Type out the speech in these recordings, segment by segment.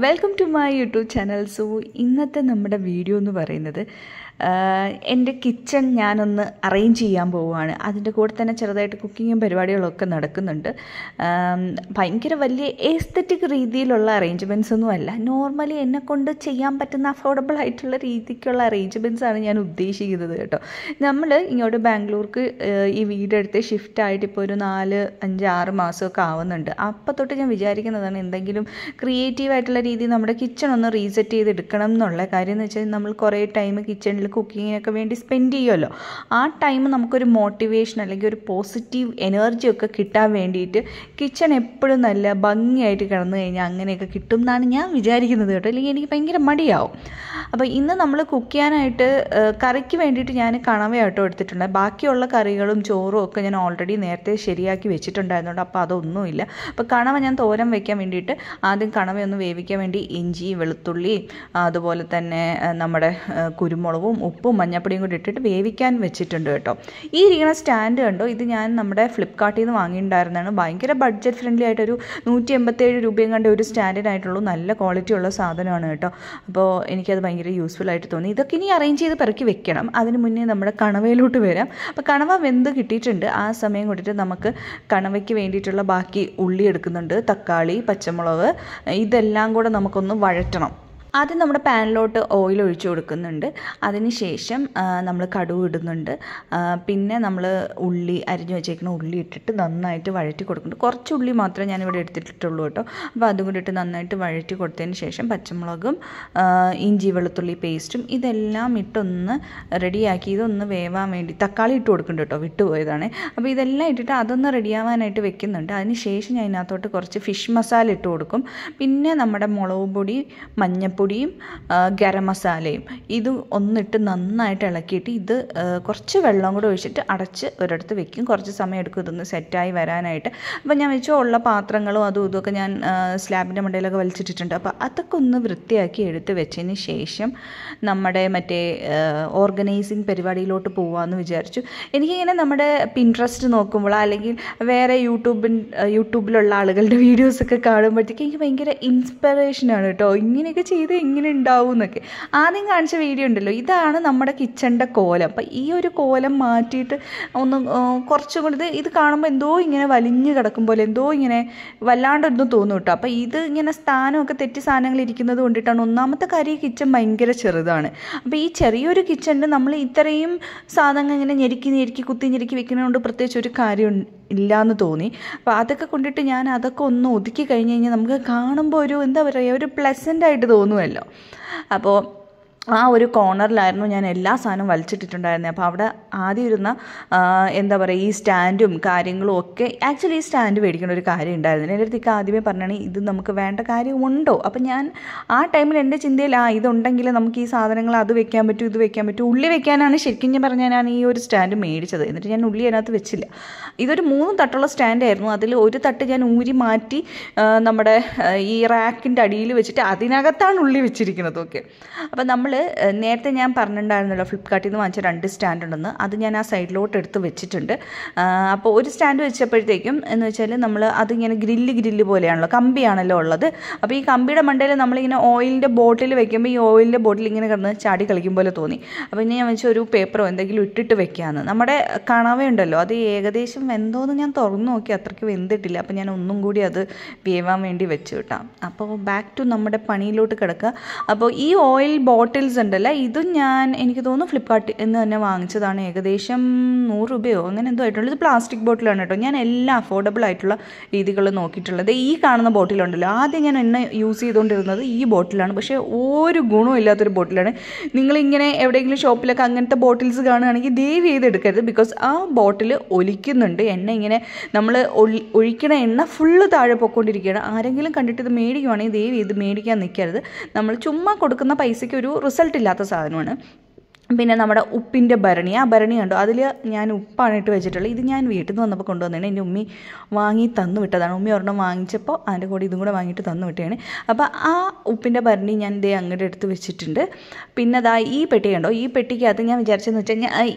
Welcome to my YouTube channel. So ഇന്നത്തെ നമ്മുടെ video എന്ന് പറയുന്നത് എൻ്റെ കിച്ചൺ ഞാനൊന്ന് അറേഞ്ച് ചെയ്യാൻ പോവുകയാണ്. അതിൻ്റെ കൂടെ തന്നെ ചെറുതായിട്ട് കുക്കിങ്ങും പരിപാടികളൊക്കെ നടക്കുന്നുണ്ട്. ഭയങ്കര വലിയ എസ്തെറ്റിക് രീതിയിലുള്ള അറേഞ്ച്മെൻറ്റ്സ് ഒന്നും അല്ല, നോർമലി എന്നെക്കൊണ്ട് ചെയ്യാൻ പറ്റുന്ന അഫോർഡബിൾ ആയിട്ടുള്ള രീതിക്കുള്ള അറേഞ്ച്മെൻറ്റ്സാണ് ഞാൻ ഉദ്ദേശിക്കുന്നത് കേട്ടോ. നമ്മൾ ഇങ്ങോട്ട് ബാംഗ്ലൂർക്ക് ഈ വീടെടുത്ത് ഷിഫ്റ്റ് ആയിട്ട് ഇപ്പോൾ ഒരു 4, 5, 6 മാസമൊക്കെ ആവുന്നുണ്ട്. അപ്പോൾ തൊട്ട് ഞാൻ വിചാരിക്കുന്നതാണ് എന്തെങ്കിലും ക്രിയേറ്റീവായിട്ടുള്ള രീതിയിൽ നമ്മുടെ കിച്ചൺ ഒന്ന് റീസെറ്റ് ചെയ്തെടുക്കണം എന്നുള്ള കാര്യം. എന്ന് വെച്ചാൽ നമ്മൾ കുറേ ടൈം കിച്ചണിൽ കുക്കിങ്ങിനൊക്കെ വേണ്ടി സ്പെൻഡ് ചെയ്യുമല്ലോ. ആ ടൈം നമുക്കൊരു മോട്ടിവേഷൻ അല്ലെങ്കിൽ ഒരു പോസിറ്റീവ് എനർജിയൊക്കെ കിട്ടാൻ വേണ്ടിയിട്ട് കിച്ചൺ എപ്പോഴും നല്ല ഭംഗിയായിട്ട് കിടന്നു കഴിഞ്ഞാൽ അങ്ങനെയൊക്കെ കിട്ടും എന്നാണ് ഞാൻ വിചാരിക്കുന്നത് കേട്ടോ. അല്ലെങ്കിൽ എനിക്ക് ഭയങ്കര മടിയാവും. അപ്പോൾ ഇന്ന് നമ്മൾ കുക്ക് ചെയ്യാനായിട്ട് കറിക്ക് വേണ്ടിയിട്ട് ഞാൻ കണവയാട്ടോ എടുത്തിട്ടുണ്ട്. ബാക്കിയുള്ള കറികളും ചോറും ഒക്കെ ഞാൻ ഓൾറെഡി നേരത്തെ ശരിയാക്കി വെച്ചിട്ടുണ്ടായിരുന്നുണ്ട്. അപ്പോൾ അതൊന്നുമില്ല. അപ്പോൾ കണവ ഞാൻ തോരൻ വയ്ക്കാൻ വേണ്ടിയിട്ട് ആദ്യം കണവയൊന്ന് വേവിക്കാൻ വേണ്ടി ഇഞ്ചി, വെളുത്തുള്ളി, അതുപോലെ തന്നെ നമ്മുടെ കുരുമുളകും ഉപ്പും മഞ്ഞപ്പൊടിയും കൂടി ഇട്ടിട്ട് വേവിക്കാൻ വെച്ചിട്ടുണ്ട് കേട്ടോ. ഈ ഇരിക്കുന്ന സ്റ്റാൻഡ് കണ്ടോ, ഇത് ഞാൻ നമ്മുടെ ഫ്ലിപ്കാർട്ടിൽ നിന്ന് വാങ്ങിയിട്ടുണ്ടായിരുന്നതാണ്. ഭയങ്കര ബഡ്ജറ്റ് ഫ്രണ്ട്ലി ആയിട്ടൊരു 187 രൂപയും കണ്ട ഒരു സ്റ്റാൻഡിനായിട്ടുള്ളൂ. നല്ല ക്വാളിറ്റി ഉള്ള സാധനമാണ് കേട്ടോ. അപ്പോൾ എനിക്കത് ഭയങ്കര യൂസ്ഫുൾ ആയിട്ട് തോന്നി. ഇതൊക്കെ ഇനി അറേഞ്ച് ചെയ്ത് പെറുക്കി വെക്കണം. അതിന് മുന്നേ നമ്മുടെ കണവയിലോട്ട് വരാം. അപ്പോൾ കണവ വെന്ത് കിട്ടിയിട്ടുണ്ട്. ആ സമയം കൊണ്ടിട്ട് നമുക്ക് കണവയ്ക്ക് വേണ്ടിയിട്ടുള്ള ബാക്കി ഉള്ളി എടുക്കുന്നുണ്ട്, തക്കാളി, പച്ചമുളക്, ഇതെല്ലാം കൂടെ നമുക്കൊന്ന് വഴറ്റണം. ആദ്യം നമ്മുടെ പാനിലോട്ട് ഓയിൽ ഒഴിച്ചു കൊടുക്കുന്നുണ്ട്. അതിന് ശേഷം നമ്മൾ കടുക് ഇടുന്നുണ്ട്. പിന്നെ നമ്മൾ ഉള്ളി, അരിഞ്ഞു വെച്ചേക്കുന്ന ഉള്ളി ഇട്ടിട്ട് നന്നായിട്ട് വഴറ്റി കൊടുക്കുന്നുണ്ട്. കുറച്ച് ഉള്ളി മാത്രമേ ഞാനിവിടെ എടുത്തിട്ടുള്ളൂ കേട്ടോ. അപ്പോൾ അതും കൂടി ഇട്ട് നന്നായിട്ട് വഴറ്റി കൊടുത്തതിന് ശേഷം പച്ചമുളകും ഇഞ്ചി വെളുത്തുള്ളി പേസ്റ്റും ഇതെല്ലാം ഇട്ടൊന്ന് റെഡിയാക്കി ഇതൊന്ന് വേവാൻ വേണ്ടി തക്കാളി ഇട്ട് കൊടുക്കുന്നുണ്ട് കേട്ടോ, വിട്ടുപോയതാണ്. അപ്പോൾ ഇതെല്ലാം ഇട്ടിട്ട് അതൊന്ന് റെഡിയാവാനായിട്ട് വെക്കുന്നുണ്ട്. അതിന് ശേഷം ഞാൻ ഇതിനകത്തോട്ട് കുറച്ച് ഫിഷ് മസാല ഇട്ട് കൊടുക്കും. പിന്നെ നമ്മുടെ മുളക് പൊടി, മഞ്ഞപ്പൊടിയും ഗരം മസാലയും ഇത് ഒന്നിട്ട് നന്നായിട്ട് ഇളക്കിയിട്ട് ഇത് കുറച്ച് വെള്ളം കൂടെ ഒഴിച്ചിട്ട് അടച്ച് ഒരിടത്ത് വെക്കും. കുറച്ച് സമയം എടുക്കും ഇതൊന്ന് സെറ്റായി വരാനായിട്ട്. അപ്പോൾ ഞാൻ വെച്ചോ ഉള്ള പാത്രങ്ങളും അതും ഇതൊക്കെ ഞാൻ സ്ലാബിൻ്റെ മണ്ടയിലൊക്കെ വലിച്ചിട്ടിട്ടുണ്ട്. അപ്പോൾ അതൊക്കെ ഒന്ന് വൃത്തിയാക്കി എടുത്ത് വെച്ചതിന് ശേഷം നമ്മുടെ മറ്റേ ഓർഗനൈസിങ് പരിപാടിയിലോട്ട് പോകാമെന്ന് വിചാരിച്ചു. എനിക്കിങ്ങനെ നമ്മുടെ പിൻട്രസ്റ്റ് നോക്കുമ്പോൾ അല്ലെങ്കിൽ വേറെ യൂട്യൂബിലുള്ള ആളുകളുടെ വീഡിയോസൊക്കെ കാണുമ്പോഴത്തേക്ക് എനിക്ക് ഭയങ്കര ഇൻസ്പിറേഷനാണ് കേട്ടോ. ഇങ്ങനെയൊക്കെ ചെയ്ത് എങ്ങനെ ഉണ്ടാവും എന്നൊക്കെ. ആദ്യം കാണിച്ച വീഡിയോ ഉണ്ടല്ലോ, ഇതാണ് നമ്മുടെ കിച്ചണിൻ്റെ കോലം. അപ്പം ഈ ഒരു കോലം മാറ്റിയിട്ട് ഒന്ന് കുറച്ചും കൂടി ഇത് കാണുമ്പോൾ എന്തോ ഇങ്ങനെ വലിഞ്ഞ് കിടക്കും പോലെ എന്തോ ഇങ്ങനെ വല്ലാണ്ടൊന്നും തോന്നും കേട്ടോ. അപ്പം ഇത് ഇങ്ങനെ സ്ഥാനമൊക്കെ തെറ്റി സാധനങ്ങൾ ഇരിക്കുന്നത് കൊണ്ടിട്ടാണ്. ഒന്നാമത്തെ കാര്യം ഈ കിച്ചൺ ഭയങ്കര ചെറുതാണ്. അപ്പോൾ ഈ ചെറിയൊരു കിച്ചണിൽ നമ്മൾ ഇത്രയും സാധനങ്ങൾ ഇങ്ങനെ ഞെരുക്കി കുത്തി ഞെരുക്കി വെക്കുന്നതുകൊണ്ട് പ്രത്യേകിച്ച് ഒരു കാര്യം ഇല്ലയെന്ന് തോന്നി. അപ്പോൾ അതൊക്കെ കൊണ്ടിട്ട് ഞാൻ അതൊക്കെ ഒന്ന് ഒതുക്കി കഴിഞ്ഞ് കഴിഞ്ഞാൽ നമുക്ക് കാണുമ്പോൾ ഒരു എന്താ പറയുക, ഒരു പ്ലസൻ്റ് ആയിട്ട് തോന്നുമല്ലോ. അപ്പോൾ ആ ഒരു കോർണറിലായിരുന്നു ഞാൻ എല്ലാ സാധനവും വലിച്ചിട്ടിട്ടുണ്ടായിരുന്നത്. അപ്പോൾ അവിടെ ആദ്യം ഇരുന്ന എന്താ പറയുക ഈ സ്റ്റാൻഡും കാര്യങ്ങളും ഒക്കെ, ആക്ച്വലി ഈ സ്റ്റാൻഡ് മേടിക്കേണ്ട ഒരു കാര്യം ഉണ്ടായിരുന്നില്ല. എൻ്റെ അടുത്തേക്ക് ആദ്യമേ പറഞ്ഞാണ് ഇത് നമുക്ക് വേണ്ട കാര്യമുണ്ടോ. അപ്പം ഞാൻ ആ ടൈമിൽ എൻ്റെ ചിന്തയിൽ ഇതുണ്ടെങ്കിൽ നമുക്ക് ഈ സാധനങ്ങൾ അത് വെക്കാൻ പറ്റും, ഇത് വെക്കാൻ പറ്റും. ഉള്ളി വെക്കാനാണ് ശരിക്കും ഞാൻ പറഞ്ഞാൽ ഞാൻ ഈ ഒരു സ്റ്റാൻഡ് മേടിച്ചത്. എന്നിട്ട് ഞാൻ ഉള്ളി അതിനകത്ത് വെച്ചില്ല. ഇതൊരു 3 തട്ടുള്ള സ്റ്റാൻഡായിരുന്നു. അതിൽ ഒരു തട്ട് ഞാൻ ഊരി മാറ്റി നമ്മുടെ ഈ റാക്കിൻ്റെ അടിയിൽ വെച്ചിട്ട് അതിനകത്താണ് ഉള്ളി വെച്ചിരിക്കുന്നത്. ഓക്കെ, അപ്പം നമ്മൾ നേരത്തെ ഞാൻ പറഞ്ഞിട്ടുണ്ടായിരുന്നല്ലോ ഫ്ലിപ്കാർട്ടിൽ നിന്ന് വാങ്ങിച്ച 2 സ്റ്റാൻഡ് ഉണ്ടെന്ന്. അത് ഞാൻ ആ സൈഡിലോട്ട് എടുത്ത് വെച്ചിട്ടുണ്ട്. അപ്പോൾ ഒരു സ്റ്റാൻഡ് വെച്ചപ്പോഴത്തേക്കും എന്ന് വെച്ചാൽ നമ്മൾ അതിങ്ങനെ ഗ്രില്ല് പോലെയാണല്ലോ, കമ്പിയാണല്ലോ ഉള്ളത്. അപ്പോൾ ഈ കമ്പിയുടെ മണ്ടയിൽ നമ്മളിങ്ങനെ ഓയിലിൻ്റെ ബോട്ടിൽ വെക്കുമ്പോൾ ഈ ഓയിലിൻ്റെ ബോട്ടിൽ ഇങ്ങനെ കിടന്ന് ചാടി കളിക്കും പോലെ തോന്നി. അപ്പോൾ ഇനി ഞാൻ വെച്ചാൽ ഒരു പേപ്പറോ എന്തെങ്കിലും ഇട്ടിട്ട് വെക്കാമെന്ന്. നമ്മുടെ കണവയുണ്ടല്ലോ അത് ഏകദേശം വെന്തോന്ന് ഞാൻ തുറന്നു നോക്കി, അത്രയ്ക്ക് വെന്തിട്ടില്ല. അപ്പോൾ ഞാൻ ഒന്നും കൂടി അത് വേവാൻ വേണ്ടി വെച്ച് കിട്ടാം. അപ്പോൾ ബാക്ക് ടു നമ്മുടെ പണിയിലോട്ട് കിടക്കുക. അപ്പോൾ ഈ ഓയിൽ ബോട്ടിൽസ് ഉണ്ടല്ലോ, ഇതും എനിക്ക് തോന്നുന്നു ഫ്ലിപ്കാർട്ടിൽ നിന്ന് തന്നെ വാങ്ങിച്ചതാണ്. ഏകദേശം 100 രൂപയോ അങ്ങനെ എന്തോ ആയിട്ടുള്ളൂ. ഇത് പ്ലാസ്റ്റിക് ബോട്ടിലാണ് കേട്ടോ. ഞാൻ എല്ലാ അഫോർഡബിൾ ആയിട്ടുള്ള രീതികൾ നോക്കിയിട്ടുള്ളത്. ഈ കാണുന്ന ബോട്ടിലുണ്ടല്ലോ, ആദ്യം ഞാൻ എണ്ണ യൂസ് ചെയ്തുകൊണ്ടിരുന്നത് ഈ ബോട്ടിലാണ്. പക്ഷേ ഒരു ഗുണവും ഇല്ലാത്തൊരു ബോട്ടിലാണ്. നിങ്ങളിങ്ങനെ എവിടെയെങ്കിലും ഷോപ്പിലൊക്കെ അങ്ങനത്തെ ബോട്ടിൽസ് കാണുകയാണെങ്കിൽ ദയവ് ചെയ്ത് എടുക്കരുത്. ബിക്കോസ് ആ ബോട്ടിൽ ഒലിക്കുന്നുണ്ട്. എണ്ണ ഇങ്ങനെ നമ്മൾ ഒഴിക്കണ എണ്ണ ഫുള്ള് താഴെ പോയിക്കൊണ്ടിരിക്കുകയാണ്. ആരെങ്കിലും കണ്ടിട്ട് ഇത് മേടിക്കുവാണെങ്കിൽ ദയവ് ചെയ്ത് മേടിക്കാൻ നിൽക്കരുത്. നമ്മൾ ചുമ്മാ കൊടുക്കുന്ന പൈസയ്ക്ക് ഒരു റിസൾട്ട് ഇല്ലാത്ത സാധനമാണ്. പിന്നെ നമ്മുടെ ഉപ്പിൻ്റെ ഭരണി, ആ ഭരണി കണ്ടോ, അതിൽ ഞാൻ ഉപ്പാണ് ഇട്ട് വെച്ചിട്ടുള്ളത്. ഇത് ഞാൻ വീട്ടിൽ നിന്ന് വന്നപ്പോൾ കൊണ്ടുവന്നതാണ്. എൻ്റെ ഉമ്മി വാങ്ങി തന്നു വിട്ടതാണ്. ഉമ്മി ഒരെണ്ണം വാങ്ങിച്ചപ്പോൾ അതിൻ്റെ കൂടെ ഇതും കൂടെ വാങ്ങിയിട്ട് തന്നു വിട്ടതാണ്. അപ്പോൾ ആ ഉപ്പിൻ്റെ ഭരണി ഞാൻ ഇതേ അങ്ങോട്ട് എടുത്ത് വെച്ചിട്ടുണ്ട്. പിന്നെ അതാ ഈ പെട്ടി കണ്ടോ, ഈ പെട്ടിക്കകത്ത് ഞാൻ വിചാരിച്ചെന്ന് വെച്ചാൽ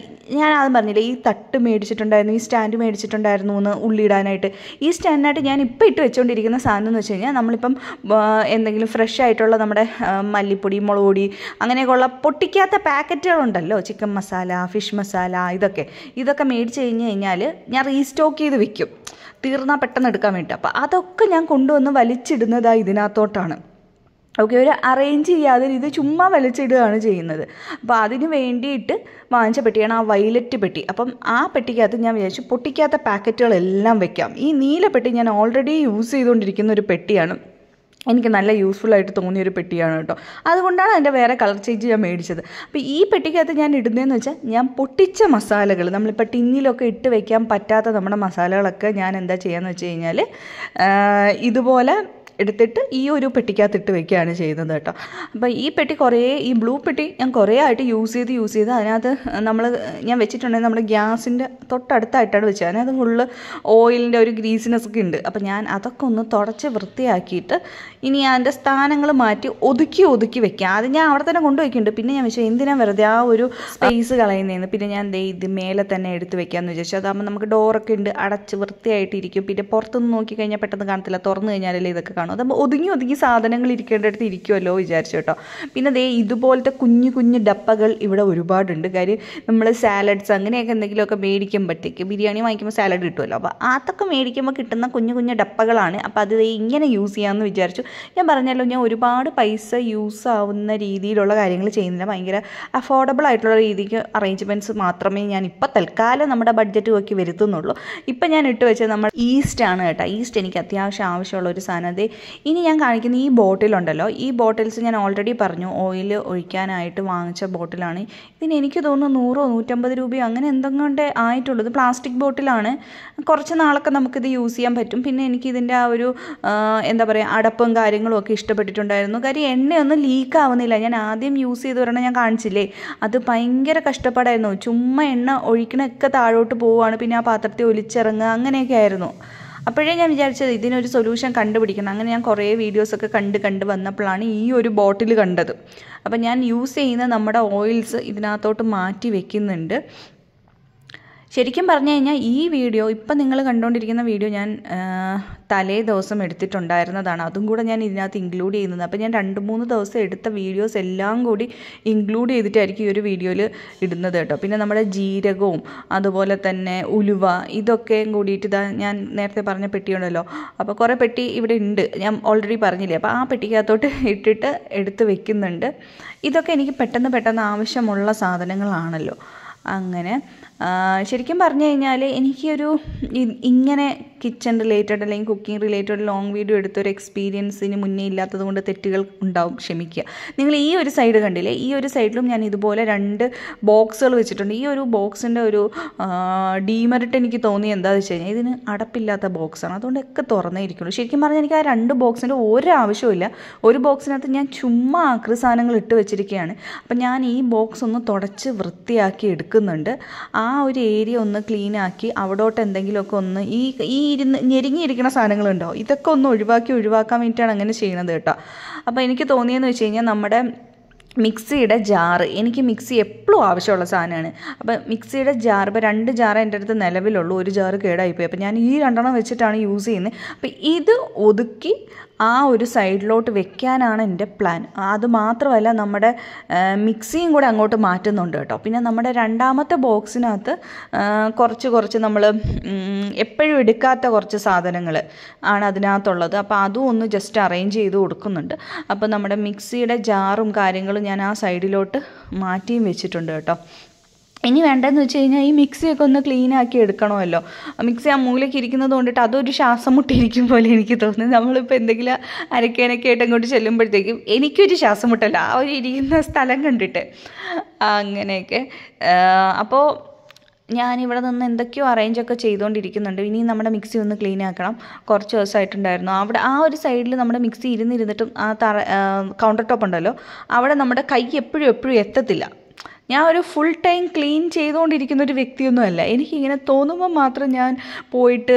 ഞാൻ ആദ്യം പറഞ്ഞില്ലേ, ഈ തട്ട് മേടിച്ചിട്ടുണ്ടായിരുന്നു, ഈ സ്റ്റാൻഡ് മേടിച്ചിട്ടുണ്ടായിരുന്നു എന്ന് ഉള്ളിടാനായിട്ട്. ഈ സ്റ്റാൻഡിനായിട്ട് ഞാൻ ഇപ്പോൾ ഇട്ട് വെച്ചുകൊണ്ടിരിക്കുന്ന സാധനം എന്ന് വെച്ച് കഴിഞ്ഞാൽ, നമ്മളിപ്പം എന്തെങ്കിലും ഫ്രഷ് ആയിട്ടുള്ള നമ്മുടെ മല്ലിപ്പൊടി, മുളക് പൊടി അങ്ങനെയൊക്കെയുള്ള പൊട്ടിക്കാത്ത പാക്കറ്റുകൾ ഉണ്ടല്ലോ, ചിക്കൻ മസാല, ഫിഷ് മസാല, ഇതൊക്കെ മേടിച്ച് കഴിഞ്ഞാൽ ഞാൻ റീസ്റ്റോക്ക് ചെയ്ത് വെക്കും, തീർന്നാൽ പെട്ടെന്ന് എടുക്കാൻ വേണ്ടി. അപ്പോൾ അതൊക്കെ ഞാൻ കൊണ്ടുവന്ന് വലിച്ചിടുന്നതാണ് ഇതിനകത്തോട്ടാണ്. ഓക്കെ, ഒരു അറേഞ്ച് ചെയ്യാതെ ഇത് ചുമ്മാ വലിച്ചിടുകയാണ് ചെയ്യുന്നത്. അപ്പോൾ അതിന് വേണ്ടിയിട്ട് വാങ്ങിച്ച പെട്ടിയാണ് ആ വയലറ്റ് പെട്ടി. അപ്പം ആ പെട്ടിക്കകത്ത് ഞാൻ വിചാരിച്ചു പൊട്ടിക്കാത്ത പാക്കറ്റുകളെല്ലാം വെക്കാം. ഈ നീല പെട്ടി ഞാൻ ഓൾറെഡി യൂസ് ചെയ്തുകൊണ്ടിരിക്കുന്ന ഒരു പെട്ടിയാണ്, എനിക്ക് നല്ല യൂസ്ഫുള്ളായിട്ട് തോന്നിയൊരു പെട്ടിയാണ് കേട്ടോ. അതുകൊണ്ടാണ് അതിൻ്റെ വേറെ കളർ ചേഞ്ച് ഞാൻ മേടിച്ചത്. അപ്പോൾ ഈ പെട്ടിക്കകത്ത് ഞാൻ ഇടുന്നതെന്ന് വെച്ചാൽ, ഞാൻ പൊട്ടിച്ച മസാലകൾ, നമ്മളിപ്പോൾ ടിന്നിലൊക്കെ ഇട്ട് വെക്കാൻ പറ്റാത്ത നമ്മുടെ മസാലകളൊക്കെ ഞാൻ എന്താ ചെയ്യാന്ന് വെച്ച് കഴിഞ്ഞാൽ, ഇതുപോലെ എടുത്തിട്ട് ഈ ഒരു പെട്ടിക്കകത്ത് ഇട്ട് വെക്കുകയാണ് ചെയ്യുന്നത് കേട്ടോ. അപ്പോൾ ഈ പെട്ടി ഈ ബ്ലൂ പെട്ടി ഞാൻ കുറേ ആയിട്ട് യൂസ് ചെയ്ത് അതിനകത്ത് ഞാൻ വെച്ചിട്ടുണ്ടെങ്കിൽ നമ്മുടെ ഗ്യാസിൻ്റെ തൊട്ടടുത്തായിട്ടാണ് വെച്ചത്. അതിനകത്ത് ഫുള്ള് ഓയിലിൻ്റെ ഒരു ഗ്രീസിനെസ് ഒക്കെ ഉണ്ട്. അപ്പോൾ ഞാൻ അതൊക്കെ ഒന്ന് തുടച്ച് വൃത്തിയാക്കിയിട്ട് ഇനി അതിൻ്റെ സ്ഥാനങ്ങൾ മാറ്റി ഒതുക്കി വെക്കാം. അത് ഞാൻ അവിടെ തന്നെ കൊണ്ടുവയ്ക്കുന്നുണ്ട്. പിന്നെ ഞാൻ വെച്ചു എന്തിനാ വെറുതെ ആ ഒരു സ്പേസ് കളയുന്നതെന്ന്. പിന്നെ ഞാൻ ഇത് മേലെ തന്നെ എടുത്ത് വെക്കാമെന്ന് വിചാരിച്ചു. അതാകുമ്പോൾ നമുക്ക് ഡോറൊക്കെ ഉണ്ട്, അടച്ച് വൃത്തിയായിട്ടിരിക്കും. പിന്നെ പുറത്തുനിന്ന് നോക്കിക്കഴിഞ്ഞാൽ പെട്ടെന്ന് കാണത്തില്ല, തുറന്നു കഴിഞ്ഞാലല്ലേ ഇതൊക്കെ കാണും. അതാകുമ്പോൾ ഒതുങ്ങി സാധനങ്ങൾ ഇരിക്കേണ്ടടുത്ത് ഇരിക്കുമല്ലോ വിചാരിച്ചു കേട്ടോ. പിന്നെ ഇതുപോലത്തെ കുഞ്ഞു ഡപ്പകൾ ഇവിടെ ഒരുപാടുണ്ട്. കാര്യം നമ്മൾ സാലഡ്സ് അങ്ങനെയൊക്കെ എന്തെങ്കിലുമൊക്കെ മേടിക്കുമ്പോഴത്തേക്ക്, ബിരിയാണി വാങ്ങിക്കുമ്പോൾ സാലഡ് കിട്ടുമല്ലോ, അപ്പോൾ അതൊക്കെ മേടിക്കുമ്പോൾ കിട്ടുന്ന കുഞ്ഞു ഡപ്പകളാണ്. അപ്പോൾ അത് ഇങ്ങനെ യൂസ് ചെയ്യാമെന്ന് വിചാരിച്ചു. ഞാൻ പറഞ്ഞല്ലോ, ഞാൻ ഒരുപാട് പൈസ യൂസ് ആവുന്ന രീതിയിലുള്ള കാര്യങ്ങൾ ചെയ്യുന്നില്ല. ഭയങ്കര അഫോർഡബിൾ ആയിട്ടുള്ള രീതിക്ക് അറേഞ്ച്മെൻറ്റ്സ് മാത്രമേ ഞാൻ ഇപ്പോൾ തൽക്കാലം നമ്മുടെ ബഡ്ജറ്റ് നോക്കി വരുത്തുന്നുള്ളൂ. ഇപ്പം ഞാൻ ഇട്ട് വെച്ചത് നമ്മൾ ഈസ്റ്റാണ് കേട്ടോ. ഈസ്റ്റ് എനിക്ക് അത്യാവശ്യം ആവശ്യമുള്ള ഒരു സാധനം. അതേ ഇനി ഞാൻ കാണിക്കുന്ന ഈ ബോട്ടിലുണ്ടല്ലോ, ഈ ബോട്ടിൽസ് ഞാൻ ഓൾറെഡി പറഞ്ഞു ഓയിൽ ഒഴിക്കാനായിട്ട് വാങ്ങിച്ച ബോട്ടിലാണ്. ഇതിന് എനിക്ക് തോന്നുന്നു 100-150 രൂപയോ അങ്ങനെ എന്തെങ്കിലും ആയിട്ടുള്ളത്. പ്ലാസ്റ്റിക് ബോട്ടിലാണ്. കുറച്ച് നാളൊക്കെ നമുക്കിത് യൂസ് ചെയ്യാൻ പറ്റും. പിന്നെ എനിക്കിതിൻ്റെ ആ ഒരു എന്താ പറയുക, അടപ്പും കാര്യങ്ങളും ഒക്കെ ഇഷ്ടപ്പെട്ടിട്ടുണ്ടായിരുന്നു. കാര്യം എണ്ണയൊന്നും ലീക്ക് ആവുന്നില്ല. ഞാൻ ആദ്യം യൂസ് ചെയ്ത് വരണം, ഞാൻ കാണിച്ചില്ലേ, അത് ഭയങ്കര കഷ്ടപ്പാടായിരുന്നു. ചുമ്മാ എണ്ണ ഒഴിക്കണൊക്കെ താഴോട്ട് പോവുകയാണ്, പിന്നെ ആ പാത്രത്തിൽ ഒലിച്ചിറങ്ങുക, അങ്ങനെയൊക്കെ ആയിരുന്നു. അപ്പോഴേ ഞാൻ വിചാരിച്ചത് ഇതിനൊരു സൊല്യൂഷൻ കണ്ടുപിടിക്കണം. അങ്ങനെ ഞാൻ കുറേ വീഡിയോസൊക്കെ കണ്ട് വന്നപ്പോഴാണ് ഈ ഒരു ബോട്ടിൽ കണ്ടത്. അപ്പം ഞാൻ യൂസ് ചെയ്യുന്ന നമ്മുടെ ഓയിൽസ് ഇതിനകത്തോട്ട് മാറ്റി വെക്കുന്നുണ്ട്. ശരിക്കും പറഞ്ഞു കഴിഞ്ഞാൽ ഈ വീഡിയോ ഇപ്പം നിങ്ങൾ കണ്ടുകൊണ്ടിരിക്കുന്ന വീഡിയോ ഞാൻ തലേ ദിവസം എടുത്തിട്ടുണ്ടായിരുന്നതാണ്. അതും കൂടെ ഞാൻ ഇതിനകത്ത് ഇൻക്ലൂഡ് ചെയ്യുന്നത്. അപ്പോൾ ഞാൻ 2-3 ദിവസം എടുത്ത വീഡിയോസ് എല്ലാം കൂടി ഇൻക്ലൂഡ് ചെയ്തിട്ടായിരിക്കും ഈ ഒരു വീഡിയോയിൽ ഇടുന്നത് കേട്ടോ. പിന്നെ നമ്മുടെ ജീരകവും അതുപോലെ തന്നെ ഉലുവ ഇതൊക്കെയും കൂടിയിട്ട് ഞാൻ നേരത്തെ പറഞ്ഞ പെട്ടിയുണ്ടല്ലോ, അപ്പോൾ കുറേ പെട്ടി ഇവിടെ ഉണ്ട്, ഞാൻ ഓൾറെഡി പറഞ്ഞില്ലേ. അപ്പോൾ ആ പെട്ടിക്കകത്തോട്ട് ഇട്ടിട്ട് എടുത്ത് വെക്കുന്നുണ്ട്. ഇതൊക്കെ എനിക്ക് പെട്ടെന്ന് ആവശ്യമുള്ള സാധനങ്ങളാണല്ലോ. അങ്ങനെ ശരിക്കും പറഞ്ഞു കഴിഞ്ഞാൽ എനിക്കൊരു ഇങ്ങനെ കിച്ചൺ റിലേറ്റഡ് അല്ലെങ്കിൽ കുക്കിംഗ് റിലേറ്റഡ് ലോങ് വീഡിയോ എടുത്തൊരു എക്സ്പീരിയൻസിന് മുന്നേ ഇല്ലാത്തത് കൊണ്ട് തെറ്റുകൾ ഉണ്ടാവും, ക്ഷമിക്കുക. നിങ്ങൾ ഈ ഒരു സൈഡ് കണ്ടില്ലേ, ഈ ഒരു സൈഡിലും ഞാൻ ഇതുപോലെ 2 ബോക്സുകൾ വെച്ചിട്ടുണ്ട്. ഈ ഒരു ബോക്സിൻ്റെ ഒരു ഡീമെറിറ്റ് എനിക്ക് തോന്നി എന്താണെന്ന് വെച്ച് കഴിഞ്ഞാൽ, ഇതിന് അടപ്പില്ലാത്ത ബോക്സാണ്, അതുകൊണ്ടൊക്കെ തുറന്നേ ഇരിക്കുള്ളൂ. ശരിക്കും പറഞ്ഞാൽ എനിക്ക് ആ 2 ബോക്സിൻ്റെ ഒരാവശ്യമില്ല. ഒരു ബോക്സിനകത്ത് ഞാൻ ചുമ്മാ ആക്രി സാധനങ്ങൾ ഇട്ട് വെച്ചിരിക്കുകയാണ്. അപ്പം ഞാൻ ഈ ബോക്സ് ഒന്ന് തുടച്ച് വൃത്തിയാക്കി എടുക്കുന്നുണ്ട്. ആ ഒരു ഏരിയ ഒന്ന് ക്ലീൻ ആക്കി അവിടോട്ട് എന്തെങ്കിലുമൊക്കെ ഒന്ന് ഈ ഞെരുങ്ങിയിരിക്കുന്ന സാധനങ്ങളുണ്ടോ, ഇതൊക്കെ ഒന്ന് ഒഴിവാക്കാൻ വേണ്ടിയിട്ടാണ് അങ്ങനെ ചെയ്യണത് കേട്ടോ. അപ്പോൾ എനിക്ക് തോന്നിയെന്ന് വെച്ച് കഴിഞ്ഞാൽ, നമ്മുടെ മിക്സിയുടെ ജാറ്, എനിക്ക് മിക്സി എപ്പോഴും ആവശ്യമുള്ള സാധനമാണ്. അപ്പോൾ മിക്സിയുടെ ജാർ, ഇപ്പോൾ 2 ജാറ് എൻ്റെ അടുത്ത് നിലവിലുള്ളൂ, ഒരു ജാറ് കേടായിപ്പോയി. അപ്പോൾ ഞാൻ ഈ 2 വെച്ചിട്ടാണ് യൂസ് ചെയ്യുന്നത്. അപ്പോൾ ഇത് ഒതുക്കി ആ ഒരു സൈഡിലോട്ട് വെക്കാനാണ് എൻ്റെ പ്ലാൻ. അത് മാത്രമല്ല, നമ്മുടെ മിക്സിയും കൂടെ അങ്ങോട്ട് മാറ്റുന്നുണ്ട് കേട്ടോ. പിന്നെ നമ്മുടെ 2ാമത്തെ ബോക്സിനകത്ത് കുറച്ച് നമ്മൾ എപ്പോഴും എടുക്കാത്ത കുറച്ച് സാധനങ്ങൾ ആണ് അതിനകത്തുള്ളത്. അപ്പോൾ അതും ഒന്ന് ജസ്റ്റ് അറേഞ്ച് ചെയ്ത് കൊടുക്കുന്നുണ്ട്. അപ്പോൾ നമ്മുടെ മിക്സിയുടെ ജാറും കാര്യങ്ങളും ഞാൻ ആ സൈഡിലോട്ട് മാറ്റിയും വെച്ചിട്ടുണ്ട് കേട്ടോ. ഇനി വേണ്ടതെന്ന് വെച്ച് കഴിഞ്ഞാൽ, ഈ മിക്സിയൊക്കെ ഒന്ന് ക്ലീനാക്കി എടുക്കണമല്ലോ. മിക്സി ആ മൂലയ്ക്ക് ഇരിക്കുന്നത് കൊണ്ടിട്ട് അതൊരു ശ്വാസം മുട്ടിയിരിക്കും പോലെ എനിക്ക് തോന്നുന്നത്. നമ്മളിപ്പോൾ എന്തെങ്കിലും അരക്കാനൊക്കെ ആയിട്ട് അങ്ങോട്ട് ചെല്ലുമ്പോഴത്തേക്കും എനിക്കൊരു ശ്വാസം മുട്ടല്ല ആ ഒരു ഇരിക്കുന്ന സ്ഥലം കണ്ടിട്ട്, അങ്ങനെയൊക്കെ. അപ്പോൾ ഞാനിവിടെ നിന്ന് എന്തൊക്കെയോ അറേഞ്ചൊക്കെ ചെയ്തുകൊണ്ടിരിക്കുന്നുണ്ട്. ഇനി നമ്മുടെ മിക്സി ഒന്ന് ക്ലീൻ ആക്കണം. കുറച്ച് ദിവസമായിട്ടുണ്ടായിരുന്നു അവിടെ ആ ഒരു സൈഡിൽ നമ്മുടെ മിക്സി ഇരുന്നിട്ടും ആ കൗണ്ടർ ടോപ്പ് ഉണ്ടല്ലോ, അവിടെ നമ്മുടെ കൈ എപ്പോഴും എത്തത്തില്ല. ഞാൻ ഒരു ഫുൾ ടൈം ക്ലീൻ ചെയ്തുകൊണ്ടിരിക്കുന്ന ഒരു വ്യക്തിയൊന്നുമല്ല. എനിക്കിങ്ങനെ തോന്നുമ്പോൾ മാത്രം ഞാൻ പോയിട്ട്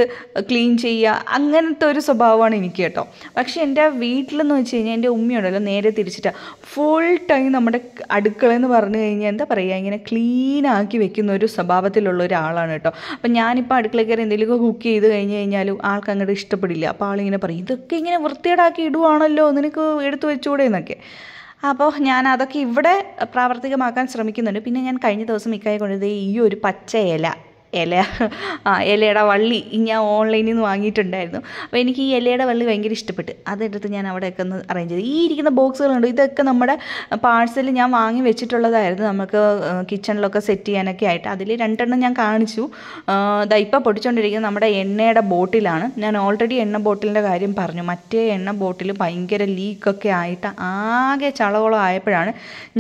ക്ലീൻ ചെയ്യുക, അങ്ങനത്തെ ഒരു സ്വഭാവമാണ് എനിക്ക് കേട്ടോ. പക്ഷേ എൻ്റെ വീട്ടിലെന്ന് വെച്ച് കഴിഞ്ഞാൽ എൻ്റെ ഉമ്മയുണ്ടല്ലോ നേരെ തിരിച്ചിട്ടാണ്. ഫുൾ ടൈം നമ്മുടെ അടുക്കളയെന്ന് പറഞ്ഞു കഴിഞ്ഞാൽ എന്താ പറയുക, ഇങ്ങനെ ക്ലീനാക്കി വെക്കുന്ന ഒരു സ്വഭാവത്തിലുള്ള ഒരാളാണ് കേട്ടോ. അപ്പം ഞാനിപ്പോൾ അടുക്കളയിൽ കയറി എന്തെങ്കിലുമൊക്കെ കുക്ക് ചെയ്ത് കഴിഞ്ഞ് കഴിഞ്ഞാലും ആൾക്ക് അങ്ങോട്ട് ഇഷ്ടപ്പെടില്ല. അപ്പോൾ ആളിങ്ങനെ പറയും, ഇതൊക്കെ ഇങ്ങനെ വൃത്തികേടാക്കി ഇടുവാണല്ലോ, നിനക്ക് എടുത്തു വെച്ചുകൂടെ എന്നൊക്കെ. അപ്പോൾ ഞാൻ അതൊക്കെ ഇവിടെ പ്രാവർത്തികമാക്കാൻ ശ്രമിക്കുന്നുണ്ട്. പിന്നെ ഞാൻ കഴിഞ്ഞ ദിവസം ഇക്കായെ കൊണ്ടത് ഈ ഒരു പച്ച ഇലയുടെ വള്ളി ഞാൻ ഓൺലൈനിൽ നിന്ന് വാങ്ങിയിട്ടുണ്ടായിരുന്നു. അപ്പോൾ എനിക്ക് ഈ ഇലയുടെ വള്ളി ഭയങ്കര ഇഷ്ടപ്പെട്ട് അതെടുത്ത് ഞാൻ അവിടെയൊക്കെ ഒന്ന് അറേഞ്ച് ചെയ്തു. ഈ ഇരിക്കുന്ന ബോക്സുകളുണ്ട്, ഇതൊക്കെ നമ്മുടെ പാഴ്സൽ ഞാൻ വാങ്ങി വെച്ചിട്ടുള്ളതായിരുന്നു, നമുക്ക് കിച്ചണിലൊക്കെ സെറ്റ് ചെയ്യാനൊക്കെ ആയിട്ട്. അതിൽ 2 എണ്ണം ഞാൻ കാണിച്ചു. ഇപ്പോൾ പൊടിച്ചുകൊണ്ടിരിക്കുന്നത് നമ്മുടെ എണ്ണയുടെ ബോട്ടിലാണ്. ഞാൻ ഓൾറെഡി എണ്ണ ബോട്ടിലിൻ്റെ കാര്യം പറഞ്ഞു. മറ്റേ എണ്ണ ബോട്ടിൽ ഭയങ്കര ലീക്കൊക്കെ ആയിട്ട് ആകെ ചളവളം ആയപ്പോഴാണ്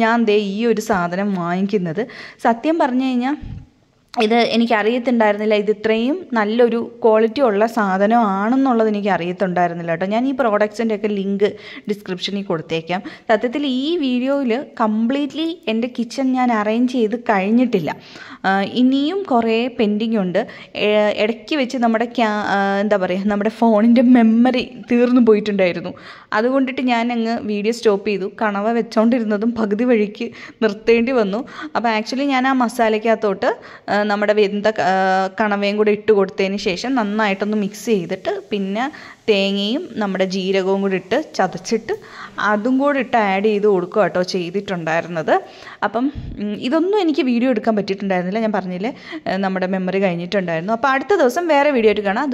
ഞാൻ ഈ ഒരു സാധനം വാങ്ങിക്കുന്നത്. സത്യം പറഞ്ഞു കഴിഞ്ഞാൽ ഇത് എനിക്കറിയത്തുണ്ടായിരുന്നില്ല, ഇത് ഇത്രയും നല്ലൊരു ക്വാളിറ്റി ഉള്ള സാധനമാണെന്നുള്ളത് എനിക്ക് അറിയത്തുണ്ടായിരുന്നില്ല കേട്ടോ. ഞാൻ ഈ പ്രോഡക്ട്സിൻ്റെയൊക്കെ ലിങ്ക് ഡിസ്ക്രിപ്ഷനിൽ കൊടുത്തേക്കാം. സത്യത്തിൽ ഈ വീഡിയോയിൽ കംപ്ലീറ്റ്ലി എൻ്റെ കിച്ചൺ ഞാൻ അറേഞ്ച് ചെയ്ത് കഴിഞ്ഞിട്ടില്ല. ഇനിയും കുറേ പെൻഡിങ് ഉണ്ട്. ഇടയ്ക്ക് വെച്ച് നമ്മുടെ എന്താ പറയുക, നമ്മുടെ ഫോണിൻ്റെ മെമ്മറി തീർന്നു പോയിട്ടുണ്ടായിരുന്നു. അതുകൊണ്ടിട്ട് ഞാൻ അങ്ങ് വീഡിയോ സ്റ്റോപ്പ് ചെയ്തു. കണവ വെച്ചോണ്ടിരുന്നതും പകുതി വഴിക്ക് നിർത്തേണ്ടി വന്നു. അപ്പോൾ ആക്ച്വലി ഞാൻ ആ മസാലയ്ക്കകത്തോട്ട് നമ്മുടെ വെന്ത കണവയും കൂടെ ഇട്ട് കൊടുത്തതിന് ശേഷം നന്നായിട്ടൊന്ന് മിക്സ് ചെയ്തിട്ട് പിന്നെ തേങ്ങയും നമ്മുടെ ജീരകവും കൂടി ഇട്ട് ചതച്ചിട്ട് അതും കൂടി ഇട്ട് ആഡ് ചെയ്ത് കൊടുക്കുക കേട്ടോ ചെയ്തിട്ടുണ്ടായിരുന്നത്. അപ്പം ഇതൊന്നും എനിക്ക് വീഡിയോ എടുക്കാൻ പറ്റിയിട്ടുണ്ടായിരുന്നില്ല. ഞാൻ പറഞ്ഞില്ലേ, നമ്മുടെ മെമ്മറി കഴിഞ്ഞിട്ടുണ്ടായിരുന്നു. അപ്പോൾ അടുത്ത ദിവസം വേറെ വീഡിയോ ആയിട്ട് കാണാം.